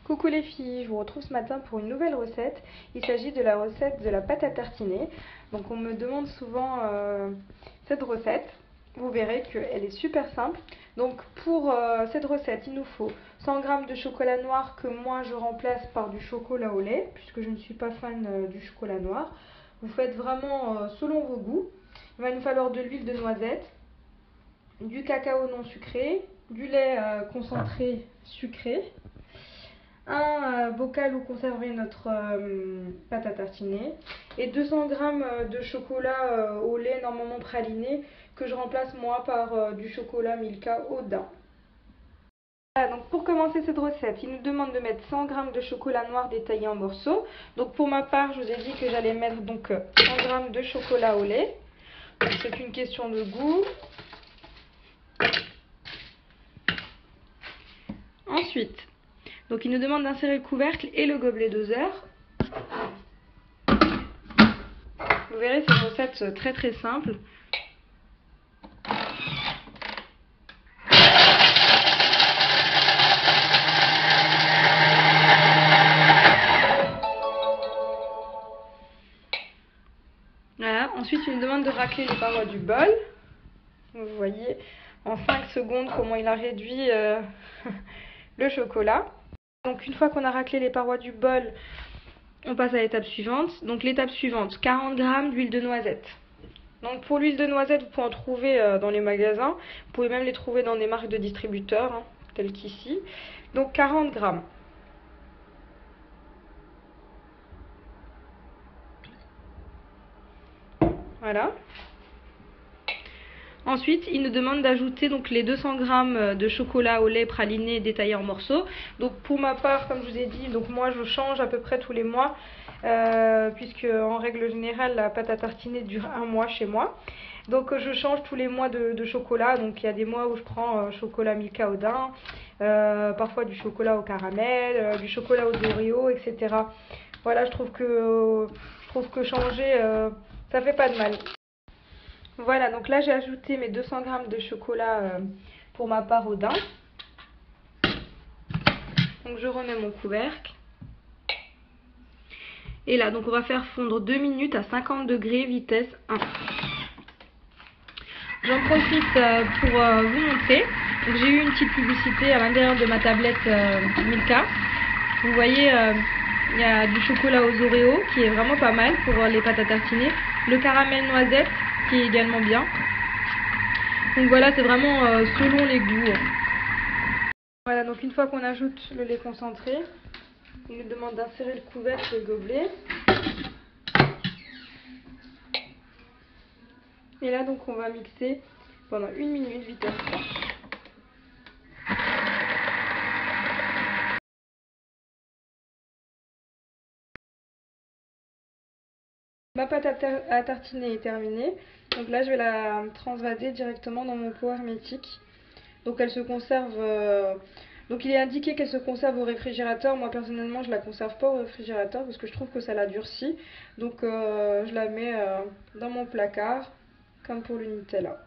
Coucou les filles, je vous retrouve ce matin pour une nouvelle recette. Il s'agit de la recette de la pâte à tartiner. Donc on me demande souvent cette recette. Vous verrez qu'elle est super simple. Donc pour cette recette, il nous faut 100 g de chocolat noir que moi je remplace par du chocolat au lait, puisque je ne suis pas fan du chocolat noir. Vous faites vraiment selon vos goûts. Il va nous falloir de l'huile de noisette, du cacao non sucré, du lait concentré sucré, un bocal où conserver notre pâte à tartiner et 200 g de chocolat au lait normalement praliné que je remplace moi par du chocolat Milka au daim. Voilà, donc pour commencer cette recette, il nous demande de mettre 100 g de chocolat noir détaillé en morceaux. Donc pour ma part, je vous ai dit que j'allais mettre donc 100 g de chocolat au lait. C'est une question de goût. Ensuite, donc il nous demande d'insérer le couvercle et le gobelet doseur. Vous verrez, c'est une recette très très simple. Voilà. Ensuite, il nous demande de racler les parois du bol. Vous voyez en 5 secondes comment il a réduit le chocolat. Donc une fois qu'on a raclé les parois du bol, on passe à l'étape suivante. Donc l'étape suivante, 40 g d'huile de noisette. Donc pour l'huile de noisette, vous pouvez en trouver dans les magasins. Vous pouvez même les trouver dans des marques de distributeurs, telles qu'ici. Donc 40 g. Voilà. Ensuite, il nous demande d'ajouter donc les 200 g de chocolat au lait praliné détaillé en morceaux. Donc pour ma part, comme je vous ai dit, donc moi je change à peu près tous les mois, puisque en règle générale la pâte à tartiner dure un mois chez moi. Donc je change tous les mois de chocolat. Donc il y a des mois où je prends chocolat Milka au daim, parfois du chocolat au caramel, du chocolat aux Oreos, etc. Voilà, je trouve que changer, ça fait pas de mal. Voilà, donc là j'ai ajouté mes 200 g de chocolat pour ma part au daim. Donc je remets mon couvercle. Et là, donc on va faire fondre 2 minutes à 50 degrés, vitesse 1. J'en profite pour vous montrer. Donc j'ai eu une petite publicité à l'intérieur de ma tablette Milka. Vous voyez, il y a du chocolat aux Oreos qui est vraiment pas mal pour les pâtes à tartiner. Le caramel noisette qui est également bien. Donc voilà, c'est vraiment selon les goûts. Voilà, donc une fois qu'on ajoute le lait concentré, il nous demande d'insérer le couvercle et le gobelet. Et là donc on va mixer pendant 1 minute, vitesse 3. Ma pâte à tartiner est terminée. Donc là je vais la transvaser directement dans mon pot hermétique. Donc elle se conserve, donc il est indiqué qu'elle se conserve au réfrigérateur. Moi personnellement je la conserve pas au réfrigérateur parce que je trouve que ça la durcit. Donc je la mets dans mon placard comme pour le Nutella.